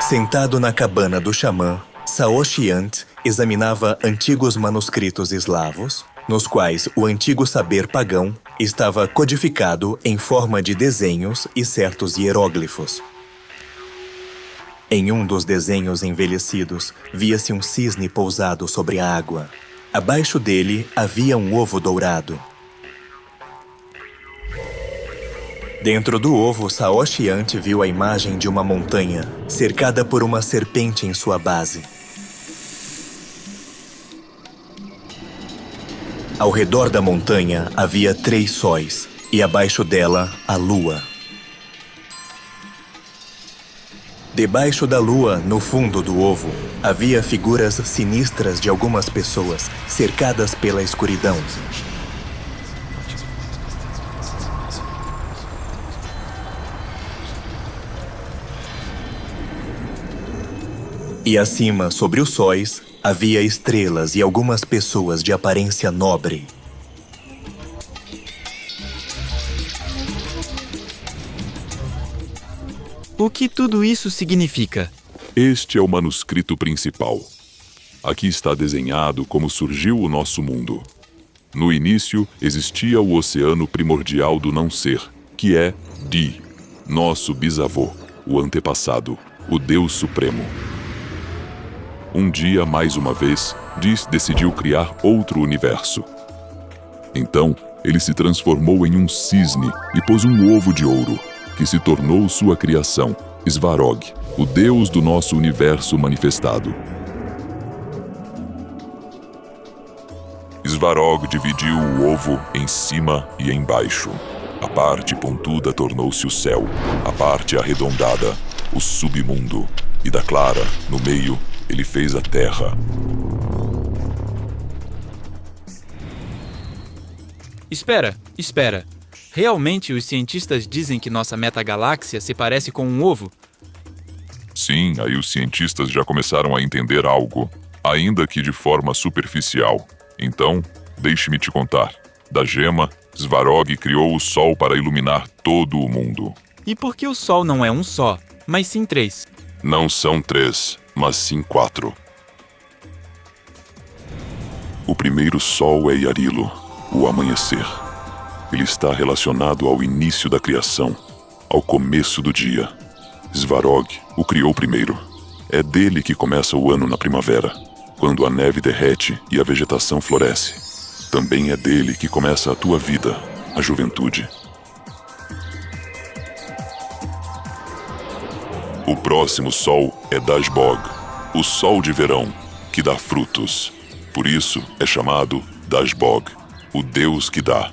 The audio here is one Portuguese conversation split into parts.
Sentado na cabana do xamã, Saoshyant examinava antigos manuscritos eslavos, nos quais o antigo saber pagão estava codificado em forma de desenhos e certos hieróglifos. Em um dos desenhos envelhecidos, via-se um cisne pousado sobre a água. Abaixo dele havia um ovo dourado. Dentro do ovo, Saoshyant viu a imagem de uma montanha, cercada por uma serpente em sua base. Ao redor da montanha havia 3 sóis, e abaixo dela, a lua. Debaixo da lua, no fundo do ovo, havia figuras sinistras de algumas pessoas, cercadas pela escuridão. E acima, sobre os sóis, havia estrelas e algumas pessoas de aparência nobre. O que tudo isso significa? Este é o manuscrito principal. Aqui está desenhado como surgiu o nosso mundo. No início, existia o oceano primordial do não-ser, que é Di, nosso bisavô, o antepassado, o Deus Supremo. Um dia, mais uma vez, Dis decidiu criar outro universo. Então, ele se transformou em um cisne e pôs um ovo de ouro, que se tornou sua criação, Svarog, o Deus do nosso universo manifestado. Svarog dividiu o ovo em cima e embaixo. A parte pontuda tornou-se o céu, a parte arredondada, o submundo, e da clara, no meio, ele fez a terra. Espera. Realmente os cientistas dizem que nossa metagaláxia se parece com um ovo? Sim, aí os cientistas já começaram a entender algo, ainda que de forma superficial. Então, deixe-me te contar. Da gema, Svarog criou o Sol para iluminar todo o mundo. E por que o Sol não é um só, mas sim 3? Não são 3, mas sim 4. O primeiro Sol é Yarilo, o amanhecer. Ele está relacionado ao início da criação, ao começo do dia. Svarog o criou primeiro. É dele que começa o ano na primavera, quando a neve derrete e a vegetação floresce. Também é dele que começa a tua vida, a juventude. O próximo sol é Dashbog, o sol de verão, que dá frutos. Por isso é chamado Dashbog, o Deus que dá.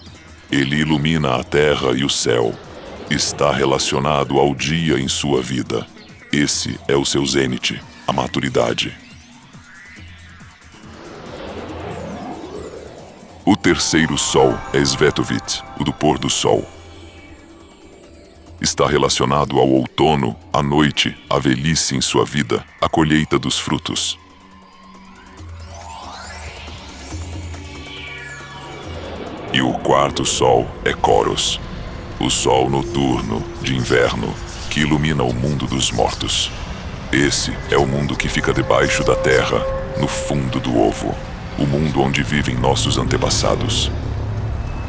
Ele ilumina a terra e o céu. Está relacionado ao dia em sua vida. Esse é o seu zênite, a maturidade. O terceiro sol é Svetovit, o do pôr do sol. Está relacionado ao outono, à noite, à velhice em sua vida, à colheita dos frutos. E o quarto sol é Coros, o sol noturno de inverno que ilumina o mundo dos mortos. Esse é o mundo que fica debaixo da terra, no fundo do ovo, o mundo onde vivem nossos antepassados.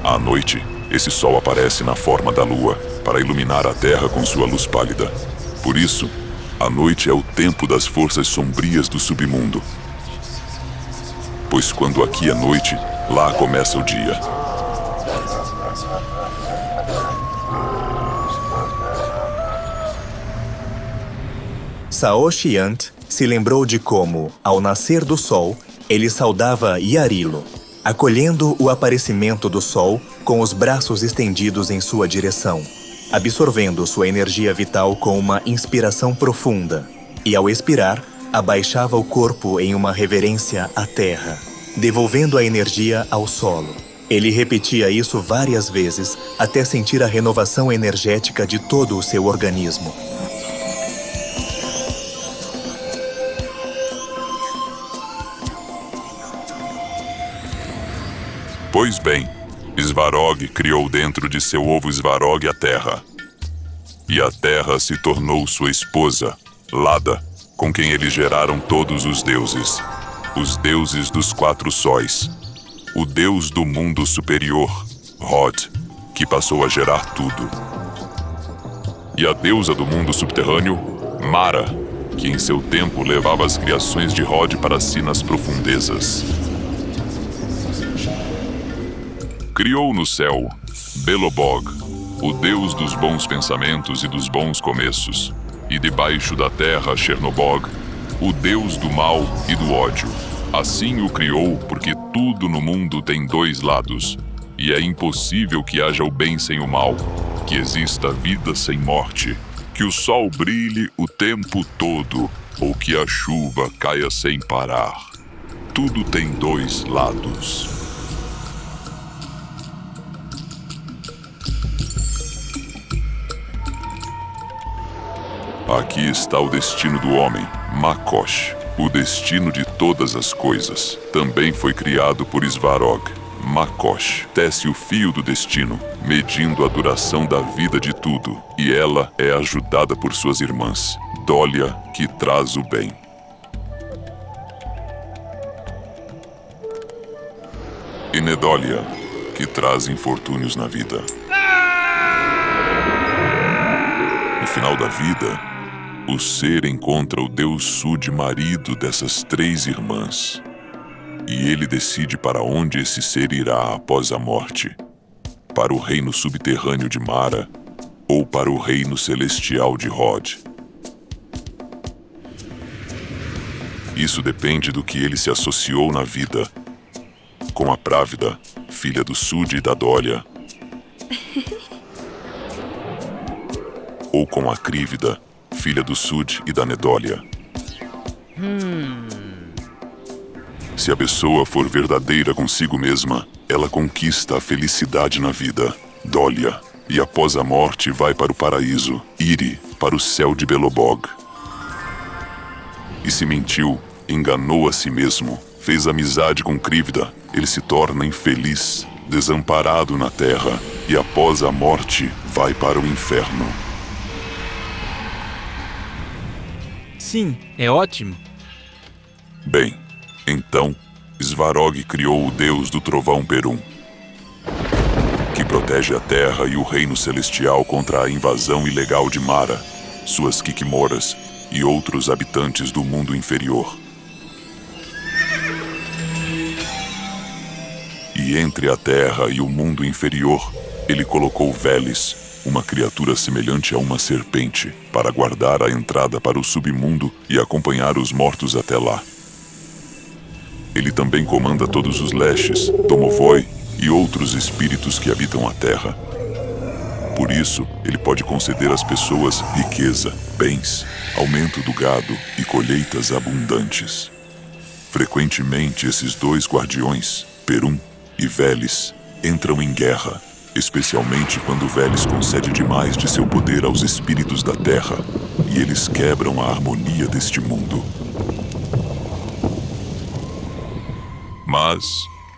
À noite, esse sol aparece na forma da lua para iluminar a terra com sua luz pálida. Por isso, a noite é o tempo das forças sombrias do submundo. Pois quando aqui é noite, lá começa o dia. Saoshyant se lembrou de como, ao nascer do sol, ele saudava Yarilo, acolhendo o aparecimento do sol com os braços estendidos em sua direção, absorvendo sua energia vital com uma inspiração profunda, e ao expirar, abaixava o corpo em uma reverência à terra, devolvendo a energia ao solo. Ele repetia isso várias vezes até sentir a renovação energética de todo o seu organismo. Pois bem, Svarog criou dentro de seu ovo Svarog a terra. E a terra se tornou sua esposa, Lada, com quem eles geraram todos os deuses dos 4 sóis. O deus do mundo superior, Hod, que passou a gerar tudo. E a deusa do mundo subterrâneo, Mara, que em seu tempo levava as criações de Hod para si nas profundezas. Criou no céu Belobog, o deus dos bons pensamentos e dos bons começos, e debaixo da terra Chernobog, o deus do mal e do ódio. Assim o criou porque tudo no mundo tem 2 lados, e é impossível que haja o bem sem o mal, que exista vida sem morte, que o sol brilhe o tempo todo, ou que a chuva caia sem parar. Tudo tem 2 lados. Aqui está o destino do homem, Makosh. O destino de todas as coisas. Também foi criado por Svarog. Makosh tece o fio do destino, medindo a duração da vida de tudo. E ela é ajudada por suas irmãs. Dolia, que traz o bem. E Nedolia, que traz infortúnios na vida. No final da vida, o ser encontra o Deus Sud, marido dessas 3 irmãs. E ele decide para onde esse ser irá após a morte. Para o reino subterrâneo de Mara ou para o reino celestial de Hod. Isso depende do que ele se associou na vida. Com a Právida, filha do Sud e da Dolia. Ou com a Crívida, filha do Sud e da Nedolia. Se a pessoa for verdadeira consigo mesma, ela conquista a felicidade na vida, Dolia, e após a morte vai para o paraíso, Iri, para o céu de Belobog. E se mentiu, enganou a si mesmo, fez amizade com Crívida, ele se torna infeliz, desamparado na terra, e após a morte vai para o inferno. Sim, é ótimo. Bem, então, Svarog criou o deus do trovão Perun, que protege a terra e o reino celestial contra a invasão ilegal de Mara, suas Kikimoras e outros habitantes do mundo inferior. E entre a terra e o mundo inferior, ele colocou Velis, uma criatura semelhante a uma serpente, para guardar a entrada para o submundo e acompanhar os mortos até lá. Ele também comanda todos os Leshes, Domovoi e outros espíritos que habitam a terra. Por isso, ele pode conceder às pessoas riqueza, bens, aumento do gado e colheitas abundantes. Frequentemente, esses 2 guardiões, Perun e Velis, entram em guerra, especialmente quando Velis concede demais de seu poder aos espíritos da terra, e eles quebram a harmonia deste mundo. Mas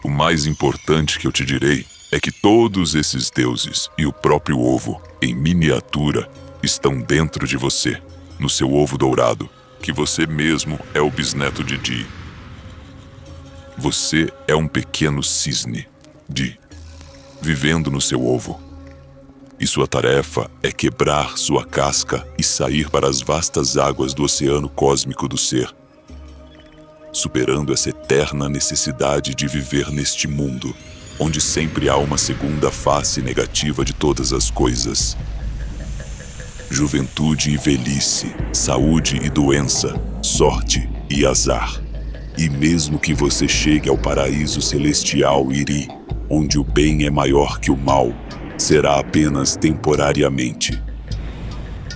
o mais importante que eu te direi é que todos esses deuses e o próprio ovo, em miniatura, estão dentro de você, no seu ovo dourado, que você mesmo é o bisneto de Di. Você é um pequeno cisne, Di, vivendo no seu ovo. E sua tarefa é quebrar sua casca e sair para as vastas águas do oceano cósmico do ser, superando essa eterna necessidade de viver neste mundo, onde sempre há uma segunda face negativa de todas as coisas. Juventude e velhice, saúde e doença, sorte e azar. E mesmo que você chegue ao paraíso celestial Iri, onde o bem é maior que o mal, será apenas temporariamente.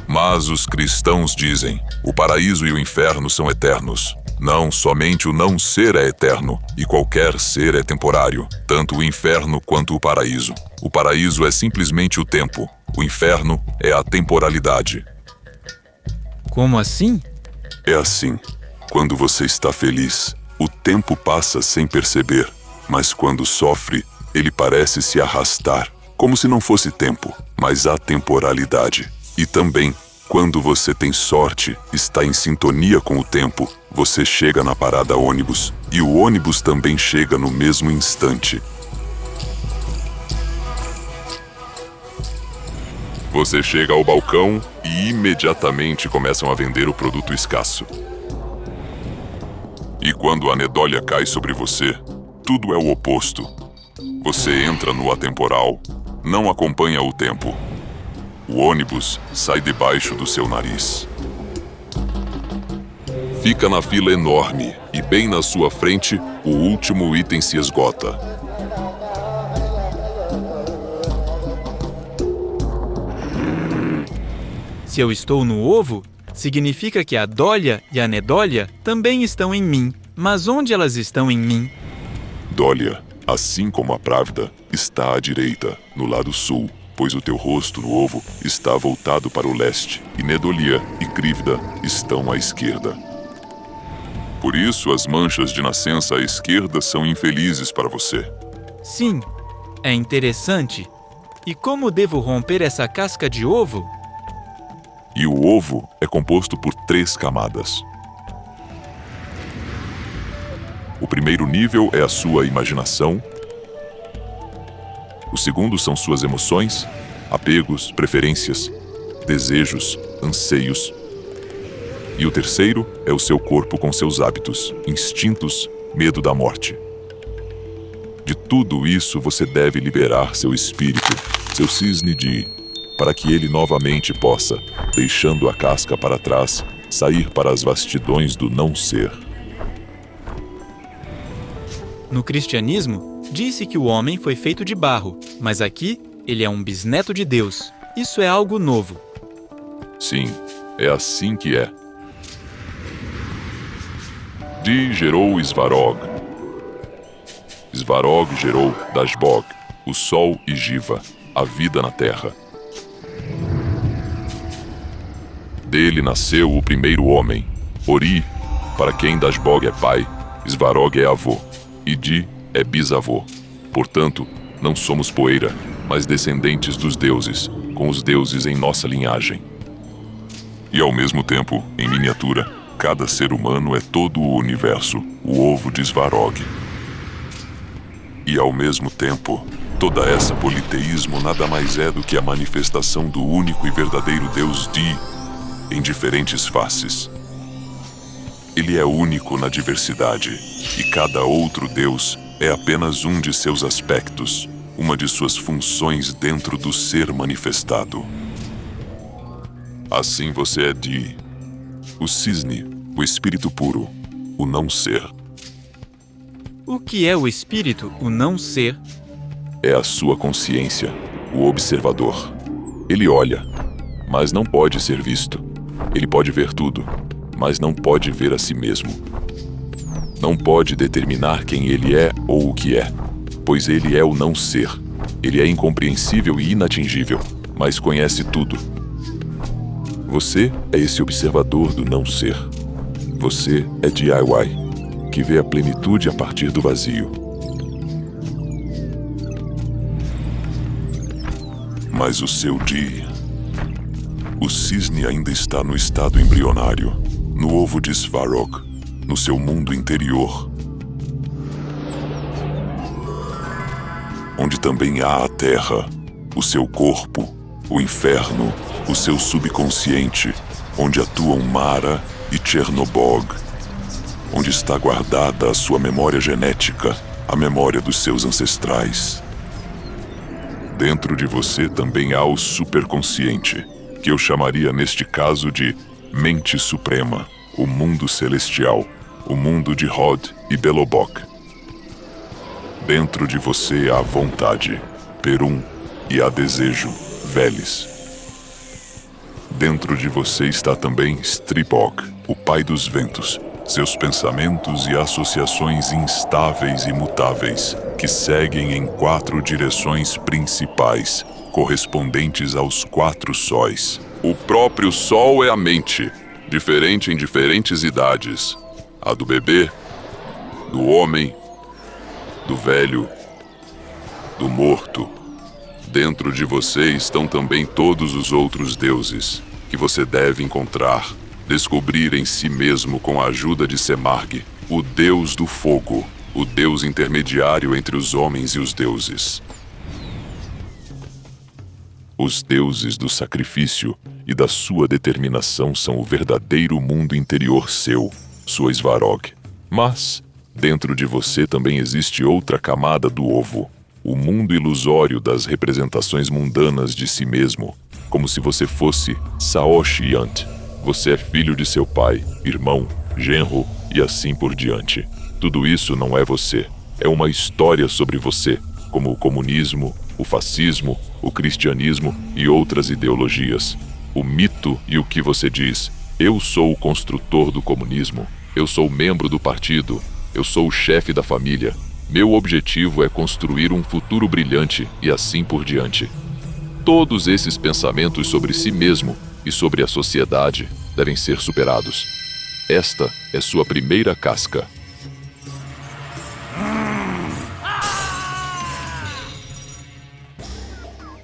Mas os cristãos dizem, o paraíso e o inferno são eternos. Não, somente o não ser é eterno, e qualquer ser é temporário, tanto o inferno quanto o paraíso. O paraíso é simplesmente o tempo, o inferno é a temporalidade. Como assim? É assim, quando você está feliz, o tempo passa sem perceber, mas quando sofre, ele parece se arrastar, como se não fosse tempo, mas há temporalidade. E também, Quando você tem sorte, está em sintonia com o tempo, você chega na parada ônibus, e o ônibus também chega no mesmo instante. Você chega ao balcão e imediatamente começam a vender o produto escasso. E quando a nedólia cai sobre você, tudo é o oposto. Você entra no atemporal, não acompanha o tempo. O ônibus sai debaixo do seu nariz. Fica na fila enorme e bem na sua frente, o último item se esgota. Se eu estou no ovo, significa que a dólia e a nedólia também estão em mim. Mas onde elas estão em mim? Dólia, assim como a Právida, está à direita, no lado sul, pois o teu rosto no ovo está voltado para o leste, e Nedolia e Crívida estão à esquerda. Por isso, as manchas de nascença à esquerda são infelizes para você. Sim, é interessante. E como devo romper essa casca de ovo? E o ovo é composto por 3 camadas. O primeiro nível é a sua imaginação. O segundo são suas emoções, apegos, preferências, desejos, anseios. E o terceiro é o seu corpo com seus hábitos, instintos, medo da morte. De tudo isso você deve liberar seu espírito, seu cisne para que ele novamente possa, deixando a casca para trás, sair para as vastidões do não ser. No cristianismo, disse que o homem foi feito de barro, mas aqui ele é um bisneto de Deus. Isso é algo novo. Sim, é assim que é. Di gerou Svarog. Svarog gerou Dashbog, o sol e Jiva, a vida na terra. Dele nasceu o primeiro homem, Ori, para quem Dashbog é pai, Svarog é avô, e Di é bisavô. Portanto, não somos poeira, mas descendentes dos deuses, com os deuses em nossa linhagem. E ao mesmo tempo, em miniatura, cada ser humano é todo o universo, o ovo de Svarog. E ao mesmo tempo, toda essa politeísmo nada mais é do que a manifestação do único e verdadeiro Deus Di, em diferentes faces. Ele é único na diversidade, e cada outro Deus é apenas um de seus aspectos, uma de suas funções dentro do ser manifestado. Assim você é Di, o cisne, o espírito puro, o não ser. O que é o espírito, o não ser? É a sua consciência, o observador. Ele olha, mas não pode ser visto. Ele pode ver tudo, mas não pode ver a si mesmo. Não pode determinar quem ele é ou o que é, pois ele é o não ser. Ele é incompreensível e inatingível, mas conhece tudo. Você é esse observador do não ser. Você é DIY, que vê a plenitude a partir do vazio. Mas o seu dia, o cisne ainda está no estado embrionário, no ovo de Svarog, no seu mundo interior, onde também há a terra, o seu corpo, o inferno, o seu subconsciente, onde atuam Mara e Chernobog, onde está guardada a sua memória genética, a memória dos seus ancestrais. Dentro de você também há o superconsciente, que eu chamaria neste caso de mente suprema, o mundo celestial, o mundo de Hod e Belobog. Dentro de você há vontade, Perum, e há desejo, Velis. Dentro de você está também Stribog, o pai dos ventos, seus pensamentos e associações instáveis e mutáveis, que seguem em 4 direções principais, correspondentes aos 4 sóis. O próprio sol é a mente, diferente em diferentes idades. A do bebê, do homem, do velho, do morto. Dentro de você estão também todos os outros deuses. que você deve encontrar, descobrir em si mesmo com a ajuda de Semarg, o Deus do fogo, o Deus intermediário entre os homens e os deuses. Os deuses do sacrifício e da sua determinação são o verdadeiro mundo interior seu, sua Svarog. Mas, dentro de você também existe outra camada do ovo, o mundo ilusório das representações mundanas de si mesmo, como se você fosse Saosh Yant. Você é filho de seu pai, irmão, genro e assim por diante. Tudo isso não é você. É uma história sobre você, como o comunismo, o fascismo, o cristianismo e outras ideologias. O mito e o que você diz. Eu sou o construtor do comunismo. Eu sou membro do partido. Eu sou o chefe da família. Meu objetivo é construir um futuro brilhante e assim por diante. Todos esses pensamentos sobre si mesmo e sobre a sociedade devem ser superados. Esta é sua primeira casca.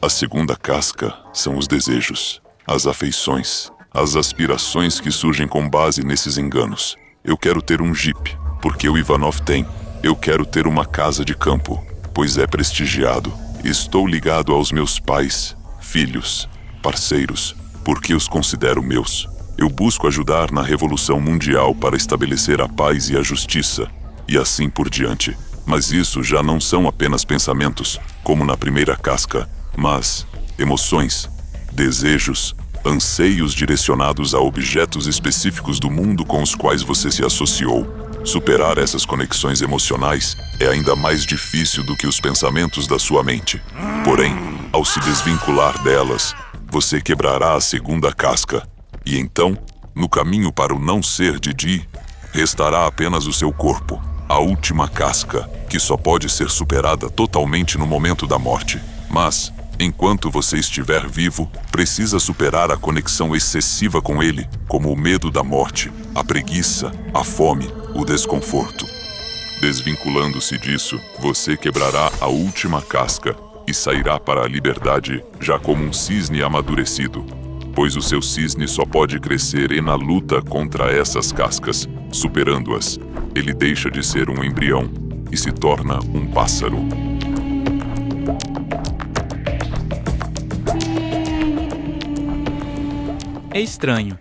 A segunda casca são os desejos, as afeições, as aspirações que surgem com base nesses enganos. Eu quero ter um Jeep, porque o Ivanov tem. Eu quero ter uma casa de campo, pois é prestigiado. Estou ligado aos meus pais, filhos, parceiros, porque os considero meus. Eu busco ajudar na Revolução Mundial para estabelecer a paz e a justiça, e assim por diante. Mas isso já não são apenas pensamentos, como na primeira casca, mas emoções, desejos, anseios direcionados a objetos específicos do mundo com os quais você se associou. Superar essas conexões emocionais é ainda mais difícil do que os pensamentos da sua mente. Porém, ao se desvincular delas, você quebrará a segunda casca. E então, no caminho para o não ser de Di, restará apenas o seu corpo, a última casca, que só pode ser superada totalmente no momento da morte. Mas, enquanto você estiver vivo, precisa superar a conexão excessiva com ele, como o medo da morte, a preguiça, a fome, o desconforto. Desvinculando-se disso, você quebrará a última casca e sairá para a liberdade já como um cisne amadurecido, pois o seu cisne só pode crescer na luta contra essas cascas. Superando-as, ele deixa de ser um embrião e se torna um pássaro. É estranho.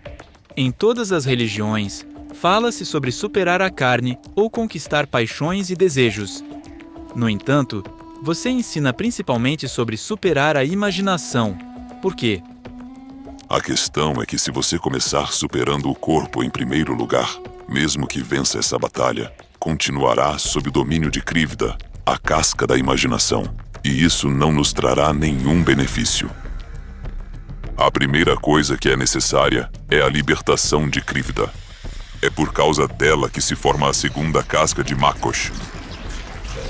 Em todas as religiões, fala-se sobre superar a carne ou conquistar paixões e desejos. No entanto, você ensina principalmente sobre superar a imaginação. Por quê? A questão é que se você começar superando o corpo em primeiro lugar, mesmo que vença essa batalha, continuará sob o domínio de Krivda, a casca da imaginação, e isso não nos trará nenhum benefício. A primeira coisa que é necessária é a libertação de Krivda. É por causa dela que se forma a segunda casca de Makosh.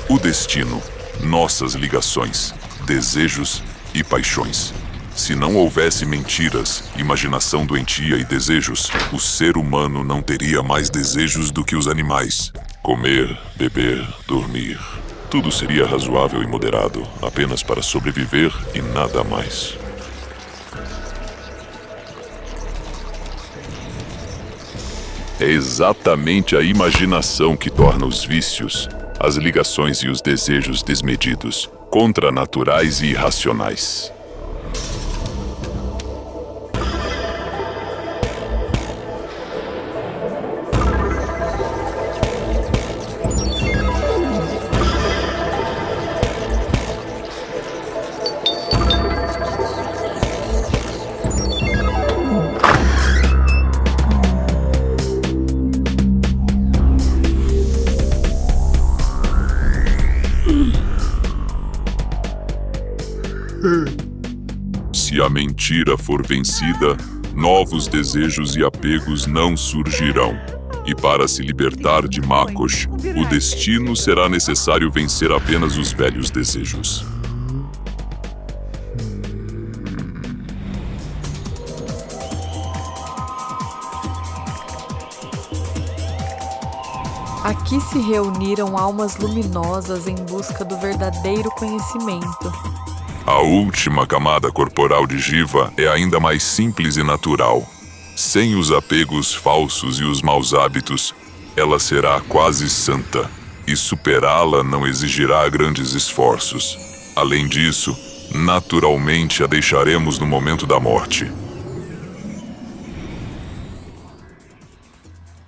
O destino, nossas ligações, desejos e paixões. Se não houvesse mentiras, imaginação doentia e desejos, o ser humano não teria mais desejos do que os animais. Comer, beber, dormir. Tudo seria razoável e moderado, apenas para sobreviver e nada mais. É exatamente a imaginação que torna os vícios, as ligações e os desejos desmedidos, contranaturais e irracionais. Se a mentira for vencida, novos desejos e apegos não surgirão. E para se libertar de Makosh, o destino será necessário vencer apenas os velhos desejos. Aqui se reuniram almas luminosas em busca do verdadeiro conhecimento. A última camada corporal de Jiva é ainda mais simples e natural. Sem os apegos falsos e os maus hábitos, ela será quase santa, e superá-la não exigirá grandes esforços. Além disso, naturalmente a deixaremos no momento da morte.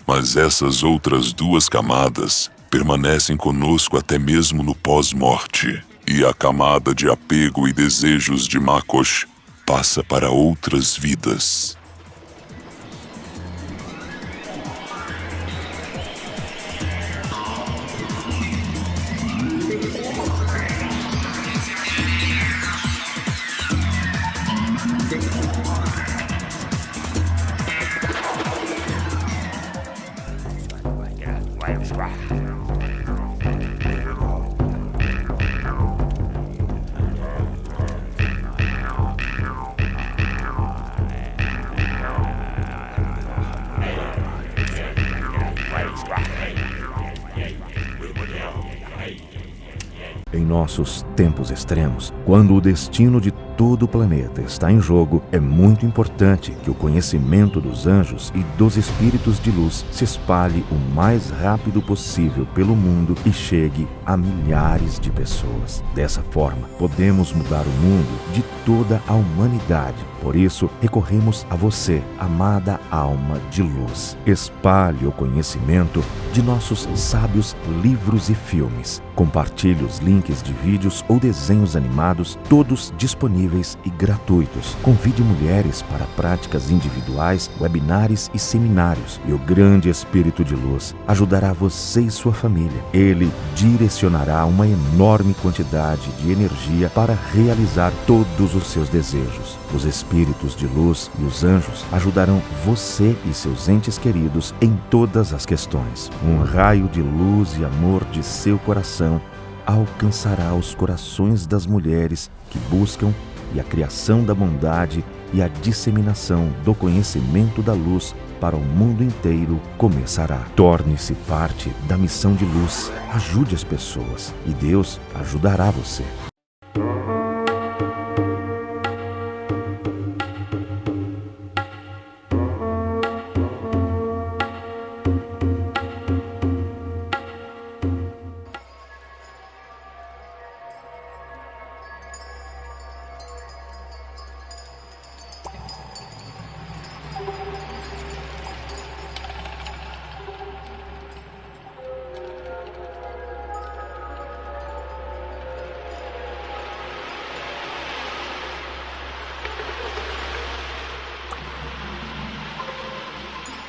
Mas essas outras duas camadas permanecem conosco até mesmo no pós-morte. E a camada de apego e desejos de Makosh passa para outras vidas. Em nossos tempos extremos, quando o destino de todo o planeta está em jogo, é muito importante que o conhecimento dos anjos e dos espíritos de luz se espalhe o mais rápido possível pelo mundo e chegue a milhares de pessoas. Dessa forma, podemos mudar o mundo de toda a humanidade. Por isso, recorremos a você, amada alma de luz. Espalhe o conhecimento de nossos sábios livros e filmes. Compartilhe os links de vídeos ou desenhos animados, todos disponíveis e gratuitos. Convide mulheres para práticas individuais, webinários e seminários. E o grande Espírito de Luz ajudará você e sua família. Ele direcionará uma enorme quantidade de energia para realizar todos os seus desejos. Os espíritos de luz e os anjos ajudarão você e seus entes queridos em todas as questões. Um raio de luz e amor de seu coração alcançará os corações das mulheres que buscam e a criação da bondade e a disseminação do conhecimento da luz para o mundo inteiro começará. Torne-se parte da missão de luz. Ajude as pessoas e Deus ajudará você.